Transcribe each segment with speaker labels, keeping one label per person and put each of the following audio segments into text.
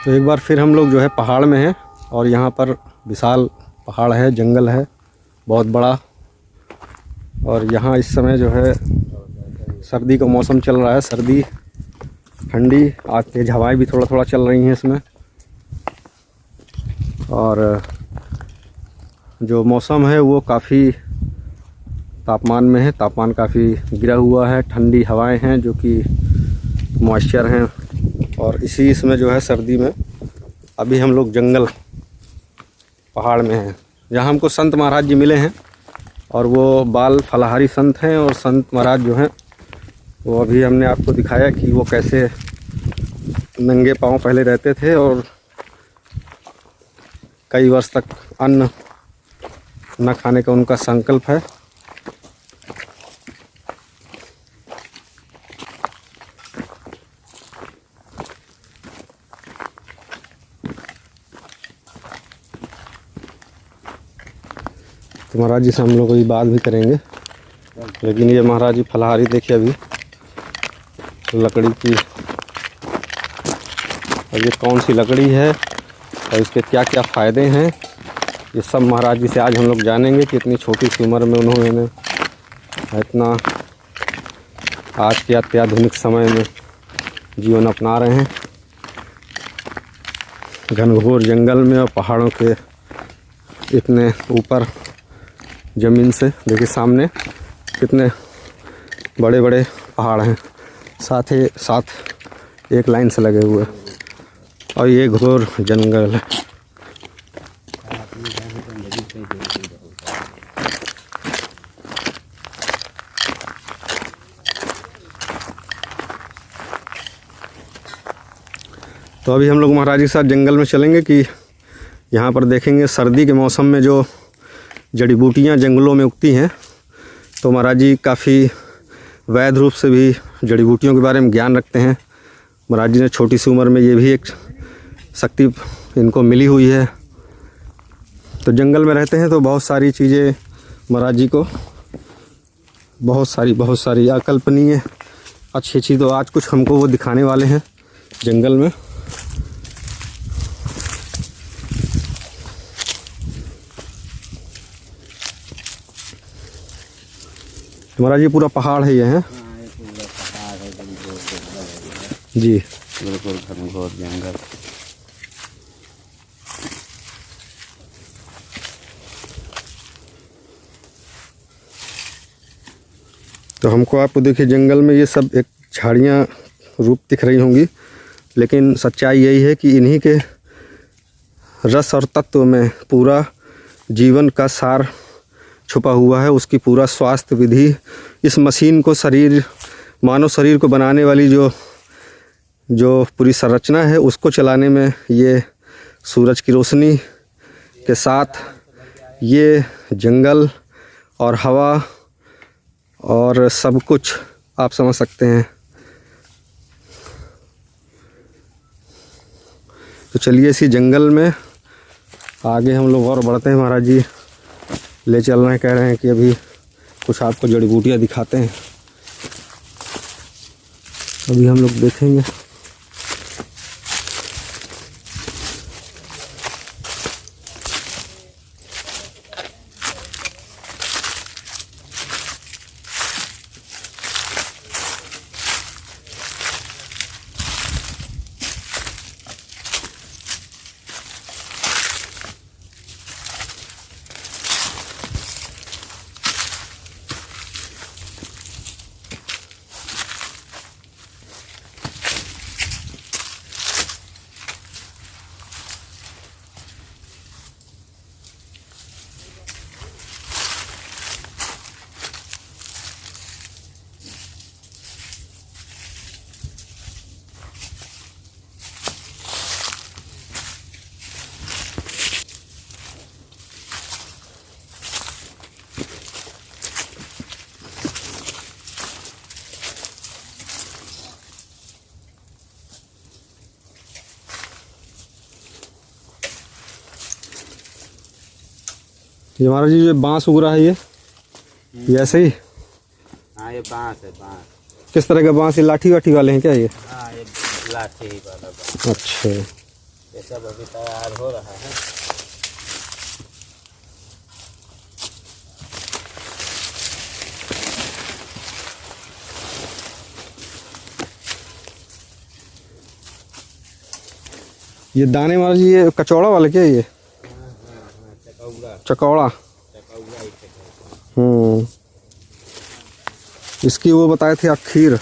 Speaker 1: तो एक बार फिर हम लोग जो है पहाड़ में हैं और यहाँ पर विशाल पहाड़ है, जंगल है बहुत बड़ा। और यहाँ इस समय जो है सर्दी का मौसम चल रहा है, सर्दी ठंडी, आज तेज़ हवाएं भी थोड़ा थोड़ा चल रही हैं इसमें। और जो मौसम है वो काफ़ी तापमान में है, तापमान काफ़ी गिरा हुआ है, ठंडी हवाएं हैं जो कि मॉइस्चर हैं। और इसी इसमें जो है सर्दी में अभी हम लोग जंगल पहाड़ में हैं, जहाँ हमको संत महाराज जी मिले हैं। और वो बाल फलाहारी संत हैं। और संत महाराज जो हैं वो अभी हमने आपको दिखाया कि वो कैसे नंगे पांव पहले रहते थे और कई वर्ष तक अन्न न खाने का उनका संकल्प है। तो महाराज जी से हम लोग कोई बात भी करेंगे, लेकिन ये महाराज जी फलाहारी देखिए अभी लकड़ी की, और ये कौन सी लकड़ी है और इसके क्या क्या फ़ायदे हैं, ये सब महाराज जी से आज हम लोग जानेंगे कि इतनी छोटी सी उम्र में उन्होंने इतना आज के अत्याधुनिक समय में जीवन अपना रहे हैं घनघोर जंगल में और पहाड़ों के इतने ऊपर ज़मीन से। देखिए सामने कितने बड़े बड़े पहाड़ हैं, साथ ही साथ एक लाइन से लगे हुए, और ये घोर जंगल है। तो अभी हम लोग महाराज जी के साथ जंगल में चलेंगे कि यहाँ पर देखेंगे सर्दी के मौसम में जो जड़ी बूटियाँ जंगलों में उगती हैं। तो महाराज जी काफ़ी वैध रूप से भी जड़ी बूटियों के बारे में ज्ञान रखते हैं। महाराज जी ने छोटी सी उम्र में ये भी एक शक्ति इनको मिली हुई है। तो जंगल में रहते हैं तो बहुत सारी चीज़ें महाराज जी को बहुत सारी अकल्पनीय अच्छी अच्छी, तो आज कुछ हमको वो दिखाने वाले हैं जंगल में। महाराज जी पूरा पहाड़ है ये है?
Speaker 2: हाँ, ये पूरा पहाड़ है
Speaker 1: जी,
Speaker 2: बिल्कुल घनघोर जंगल।
Speaker 1: तो हमको आपको देखिए जंगल में ये सब एक झाड़ियाँ रूप दिख रही होंगी, लेकिन सच्चाई यही है कि इन्हीं के रस और तत्व में पूरा जीवन का सार छुपा हुआ है, उसकी पूरा स्वास्थ्य विधि। इस मशीन को मानव शरीर को बनाने वाली जो पूरी संरचना है उसको चलाने में ये सूरज की रोशनी के साथ ये जंगल और हवा और सब कुछ आप समझ सकते हैं। तो चलिए इसी जंगल में आगे हम लोग और बढ़ते हैं। महाराज जी ले चल रहे हैं, कह रहे हैं कि अभी कुछ आपको जड़ी बूटियाँ दिखाते हैं, अभी हम लोग देखेंगे। ये महाराज जी जो बांस उग रहा है ये ऐसे ही?
Speaker 2: हाँ, ये बांस है, बांस।
Speaker 1: किस तरह का बांस? ये लाठी वाठी वाले हैं क्या ये?
Speaker 2: हाँ, ये लाठी ही वाला बांस।
Speaker 1: अच्छा,
Speaker 2: सब अभी तैयार हो रहा है।
Speaker 1: ये दाने वाला जी, ये कचौड़ा वाला क्या है ये?
Speaker 2: चकौड़ा
Speaker 1: चकौड़ा।
Speaker 2: चकौड़ा ही कहते
Speaker 1: इसकी वो बताए थे आप खीर,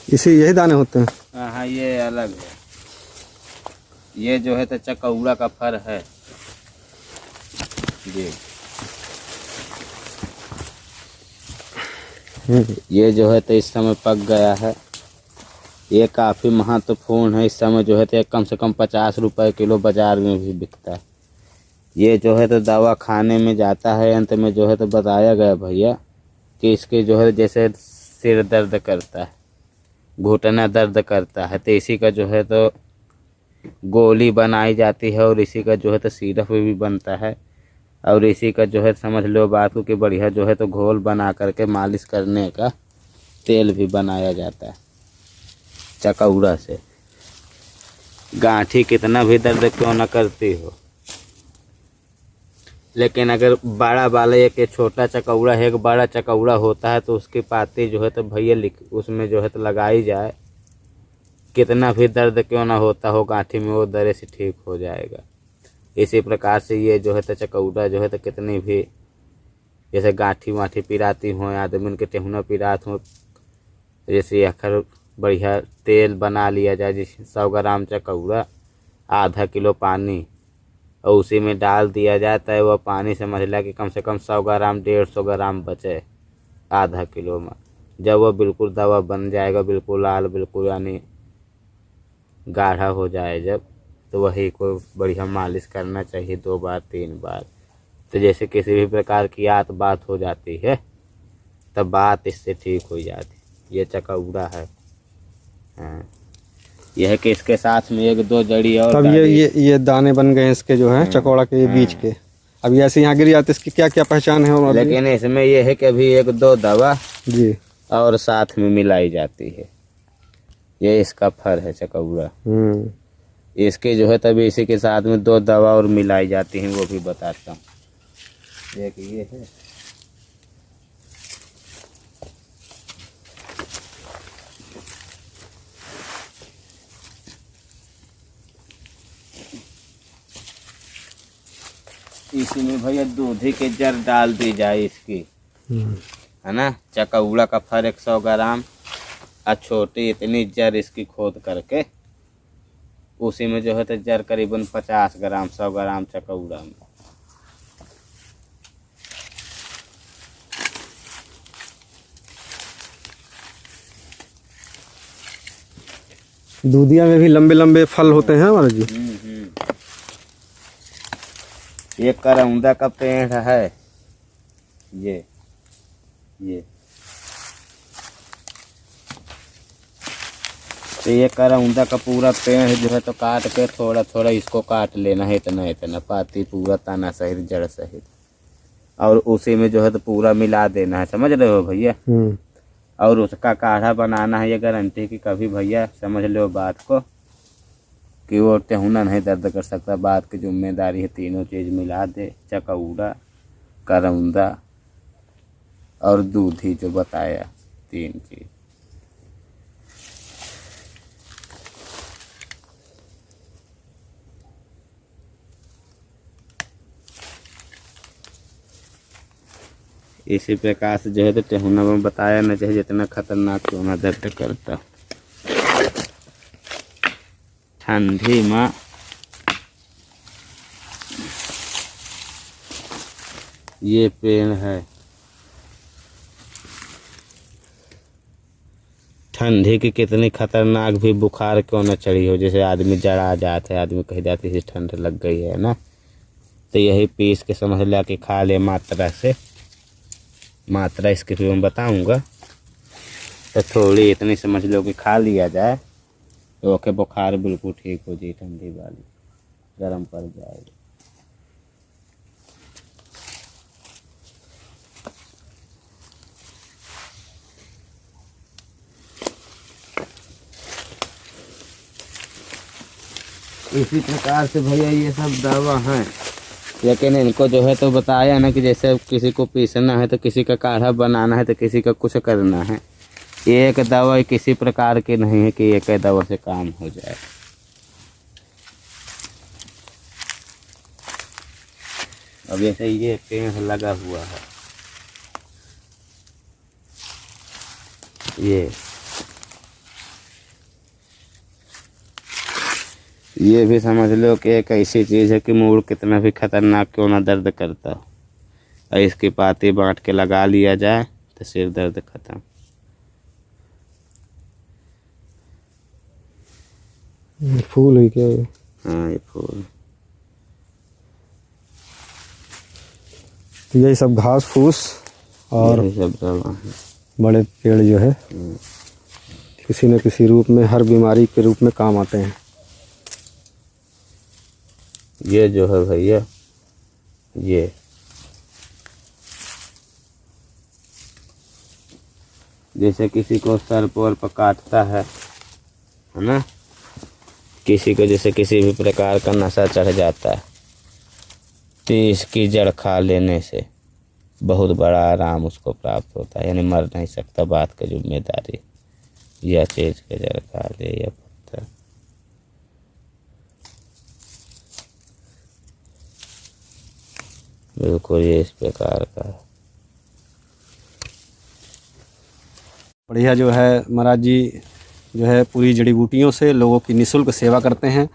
Speaker 1: इसी यही दाने होते हैं?
Speaker 2: हैं। हाँ ये अलग है, ये जो है तो चकौड़ा का फर है ये। ये जो है तो इस समय पक गया है। ये काफ़ी महत्वपूर्ण है। इस समय जो है तो कम से कम 50 रुपए किलो बाज़ार में भी बिकता है। ये जो है तो दवा खाने में जाता है। अंत में जो है तो बताया गया भैया कि इसके जो है जैसे सिर दर्द करता है, घुटना दर्द करता है, तो इसी का जो है तो गोली बनाई जाती है और इसी का जो है तो सिरप भी बनता है। और इसी का जो है समझ लो बात को कि बढ़िया जो है तो घोल बना करके मालिश करने का तेल भी बनाया जाता है चकौड़ा से। गांठी कितना भी दर्द क्यों न करती हो, लेकिन अगर बड़ा वाला एक छोटा चकौड़ा है, एक बड़ा चकौड़ा होता है तो उसकी पाती जो है तो भैया उसमें जो है तो लगाई जाए, कितना भी दर्द क्यों ना होता हो गांठी में, वो दरे से ठीक हो जाएगा। इसी प्रकार से ये जो है तो चकौड़ा जो है तो कितनी भी जैसे गांठी वाठी पिराती हो, आदमी के टेहुना पिरात हो, जैसे अखर बढ़िया तेल बना लिया जाए। जैसे 100 ग्राम चकौड़ा, आधा किलो पानी और उसी में डाल दिया जाता है। वह पानी समझ लिया कि कम से कम 100 ग्राम 150 ग्राम बचे आधा किलो में। जब वह बिल्कुल दवा बन जाएगा, बिल्कुल लाल, बिल्कुल यानी गाढ़ा हो जाए जब, तो वही को बढ़िया मालिश करना चाहिए 2 बार 3 बार। तो जैसे किसी भी प्रकार की आत बात हो जाती है तब बात इससे ठीक हो जाती। ये चकौड़ा है। हाँ, यह है कि इसके साथ में 1-2 जड़ी और
Speaker 1: तब ये दाने बन गए इसके जो है चकौड़ा के बीच के। अब ऐसे यहाँ गिर जाते, इसकी क्या क्या पहचान है? और
Speaker 2: लेकिन इसमें यह है कि अभी 1-2 दवा
Speaker 1: जी
Speaker 2: और साथ में मिलाई जाती है। ये इसका फर है चकौड़ा। इसके जो है तभी इसी के साथ में 2 दवा और मिलाई जाती हैं, वो भी बताता हूँ। ये है इसी में भैया दूधी के जड़ डाल दी जाए इसकी, है ना। चकौड़ा का फर 100 ग्राम और छोटी इतनी जड़ इसकी खोद करके उसी में जो है तो जड़ करीबन 50 ग्राम 100 ग्राम चकौड़ा में।
Speaker 1: दूधिया में भी लंबे लंबे फल होते हैं हमारे जी।
Speaker 2: ये करौंदा का पेड़ है। ये तो ये करौंदा का पूरा पेड़ जो है तो काट के थोड़ा थोड़ा इसको काट लेना है, इतना इतना पाती पूरा तना सहित जड़ सहित, और उसी में जो है तो पूरा मिला देना है। समझ रहे हो भैया? और उसका काढ़ा बनाना है। ये गारंटी कि कभी भैया समझ लो बात को कि वो टेहुना नहीं दर्द कर सकता। बात की जिम्मेदारी है, तीनों चीज़ मिला दे, चकौड़ा, करौंदा और दूधी जो बताया, 3 चीज़। इसी प्रकार से जो है तो टेहुना में बताया ना चाहिए जितना खतरनाक क्यों ना दर्द करता। ठंडी में ये पेड़ है, ठंडी की कितनी खतरनाक भी बुखार क्यों न चढ़ी हो, जैसे आदमी जड़ा जाता है, आदमी कह जाती है ठंड लग गई है ना, तो यही पीस के समझ ला के खा ले मात्रा से। मात्रा इसकी फिर मैं बताऊंगा, तो थोड़ी इतनी समझ लो कि खा लिया जाए तो ओके बुखार बिल्कुल ठीक हो जाए, ठंडी वाली गर्म पड़ जाएगी। इसी प्रकार से भैया ये सब दवा हैं, लेकिन इनको जो है तो बताया ना कि जैसे किसी को पीसना है तो किसी का काढ़ा बनाना है तो किसी का कुछ करना है। एक दवा किसी प्रकार की नहीं है कि एक दवा से काम हो जाए। अब जैसे ये पेड़ लगा हुआ है, ये भी समझ लो कि एक ऐसी चीज़ है कि मूड कितना भी खतरनाक क्यों ना दर्द करता हो, और इसकी पाती बांट के लगा लिया जाए तो सिर दर्द खत्म।
Speaker 1: फूल है क्या ये?
Speaker 2: हाँ ये फूल।
Speaker 1: तो यही सब घास फूस और
Speaker 2: यही सब दवा है।
Speaker 1: बड़े पेड़ जो है किसी न किसी रूप में हर बीमारी के रूप में काम आते हैं।
Speaker 2: ये जो है भैया, ये जैसे किसी को सर पर काटता है ना, किसी को जैसे किसी भी प्रकार का नशा चढ़ जाता है तो इसकी जड़ खा लेने से बहुत बड़ा आराम उसको प्राप्त होता है, यानी मर नहीं सकता। बात की जिम्मेदारी यह चीज़ के जड़ खा ले या पत्थर। बिल्कुल ये इस प्रकार का है।
Speaker 1: बढ़िया जो है महाराज जी जो है पूरी जड़ी बूटियों से लोगों की निःशुल्क सेवा करते हैं।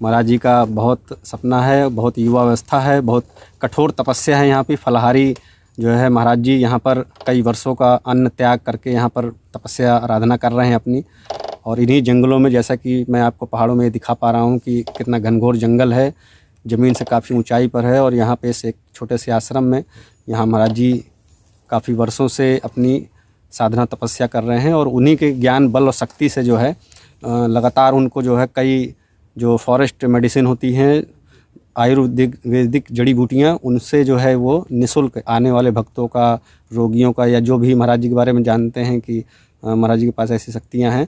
Speaker 1: महाराज जी का बहुत सपना है, बहुत युवा अवस्था है, बहुत कठोर तपस्या है। यहाँ पे फलाहारी जो है महाराज जी यहाँ पर कई वर्षों का अन्न त्याग करके यहाँ पर तपस्या आराधना कर रहे हैं अपनी। और इन्हीं जंगलों में, जैसा कि मैं आपको पहाड़ों में दिखा पा रहा हूँ कि कितना घनघोर जंगल है, ज़मीन से काफ़ी ऊंचाई पर है। और यहाँ पे से एक छोटे से आश्रम में यहाँ महाराज जी काफ़ी वर्षों से अपनी साधना तपस्या कर रहे हैं। और उन्हीं के ज्ञान बल और शक्ति से जो है लगातार उनको जो है कई जो फॉरेस्ट मेडिसिन होती हैं, आयुर्वेदिक वैदिक जड़ी बूटियाँ, उनसे जो है वो निःशुल्क आने वाले भक्तों का, रोगियों का, या जो भी महाराज जी के बारे में जानते हैं कि महाराज जी के पास ऐसी शक्तियाँ हैं,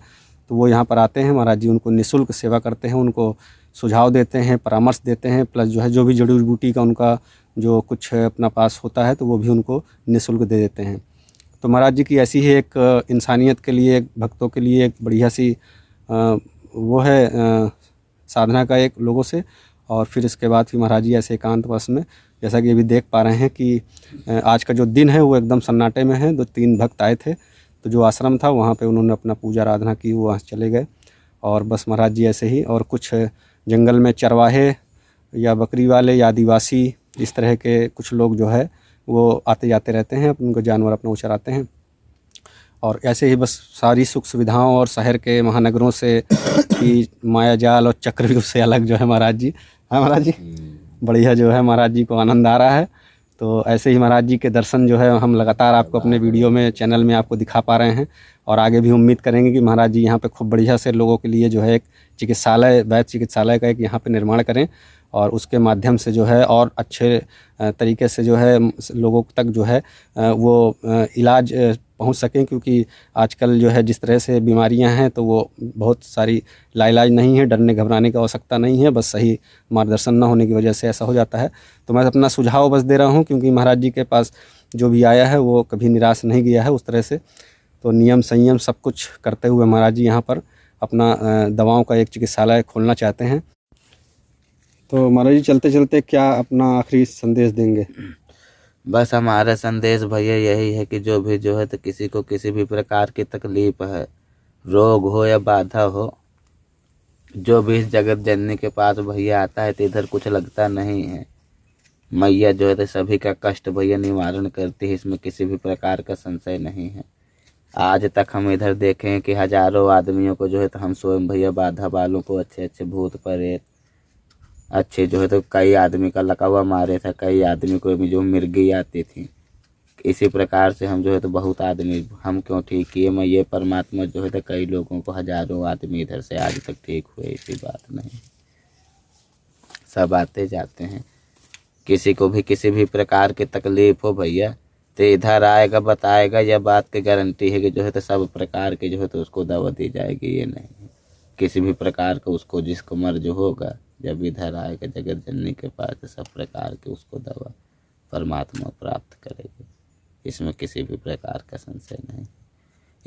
Speaker 1: तो वो यहाँ पर आते हैं। महाराज जी उनको निःशुल्क सेवा करते हैं, उनको सुझाव देते हैं, परामर्श देते हैं, प्लस जो है जो भी जड़ी बूटी का उनका जो कुछ अपना पास होता है तो वो भी उनको निःशुल्क दे देते हैं। तो महाराज जी की ऐसी ही एक इंसानियत के लिए, भक्तों के लिए एक बढ़िया सी वो है साधना का एक लोगों से। और फिर इसके बाद फिर महाराज जी ऐसे एकांतवास में, जैसा कि अभी देख पा रहे हैं कि आज का जो दिन है वो एकदम सन्नाटे में है। 2-3 भक्त आए थे, तो जो आश्रम था वहाँ पे उन्होंने अपना पूजा आराधना की, वो वहाँ से चले गए। और बस महाराज जी ऐसे ही, और कुछ जंगल में चरवाहे या बकरी वाले या आदिवासी, इस तरह के कुछ लोग जो है वो आते जाते रहते हैं, उनको जानवर अपना चराते हैं। और ऐसे ही बस सारी सुख सुविधाओं और शहर के महानगरों से की माया जाल और चक्रव्यूह से अलग जो है महाराज जी, हाँ महाराज जी, बढ़िया जो है महाराज जी को आनंद आ रहा है। तो ऐसे ही महाराज जी के दर्शन जो है हम लगातार आपको अपने वीडियो में, चैनल में आपको दिखा पा रहे हैं। और आगे भी उम्मीद करेंगे कि महाराज जी यहाँ पे खूब बढ़िया से लोगों के लिए जो है एक चिकित्सालय, वैद्य चिकित्सालय का एक यहाँ पे निर्माण करें, और उसके माध्यम से जो है और अच्छे तरीके से जो है लोगों तक जो है वो इलाज पहुंच सकें। क्योंकि आजकल जो है जिस तरह से बीमारियां हैं तो वो बहुत सारी लाइलाज नहीं है, डरने घबराने की आवश्यकता नहीं है, बस सही मार्गदर्शन न होने की वजह से ऐसा हो जाता है। तो मैं अपना सुझाव बस दे रहा हूं, क्योंकि महाराज जी के पास जो भी आया है वो कभी निराश नहीं गया है उस तरह से। तो नियम संयम सब कुछ करते हुए महाराज जी यहाँ पर अपना दवाओं का एक चिकित्सालय खोलना चाहते हैं। तो महाराज जी चलते चलते क्या अपना आखिरी संदेश देंगे?
Speaker 2: बस हमारा संदेश भैया यही है कि जो भी जो है तो किसी को किसी भी प्रकार की तकलीफ है, रोग हो या बाधा हो, जो भी इस जगत जननी के पास भैया आता है तो इधर कुछ लगता नहीं है। मैया जो है तो सभी का कष्ट भैया निवारण करती है, इसमें किसी भी प्रकार का संशय नहीं है। आज तक हम इधर देखें कि हजारों आदमियों को जो है तो हम स्वयं भैया बाधा वालों को, अच्छे अच्छे भूत प्रेत, अच्छे जो है तो कई आदमी का लकवा मारे था, कई आदमी को जो मिर्गी आती थी। इसी प्रकार से हम जो है तो बहुत आदमी, हम क्यों ठीक किए, मैं ये परमात्मा जो है तो कई लोगों को, हजारों आदमी इधर से आज तक ठीक हुए, ऐसी बात नहीं, सब आते जाते हैं। किसी को भी किसी भी प्रकार की तकलीफ हो भैया तो इधर आएगा, बताएगा, यह बात की गारंटी है कि जो है तो सब प्रकार के जो है तो उसको दवा दी जाएगी। ये नहीं किसी भी प्रकार का उसको जिसको मर्ज होगा जब इधर आएगा जगत जननी के पास तो सब प्रकार की उसको दवा परमात्मा प्राप्त करेगी, इसमें किसी भी प्रकार का संशय नहीं।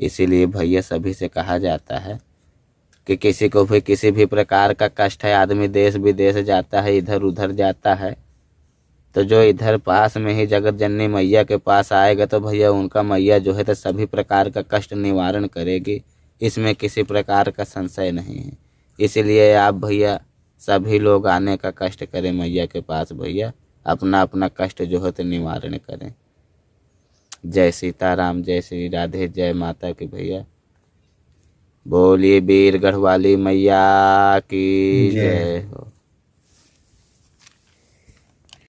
Speaker 2: इसीलिए भैया सभी से कहा जाता है कि किसी को भी किसी भी प्रकार का कष्ट है, आदमी देश विदेश जाता है, इधर उधर जाता है, तो जो इधर पास में ही जगत जननी मैया के पास आएगा तो भैया उनका मैया जो है तो सभी प्रकार का कष्ट निवारण करेगी, इसमें किसी प्रकार का संशय नहीं है। इसलिए आप भैया सभी लोग आने का कष्ट करें मैया के पास, भैया अपना अपना कष्ट जो है तो निवारण करें। जय सीताराम, जय श्री राधे, जय माता की भैया। बोलिए वीर गढ़वाली मैया की जय हो।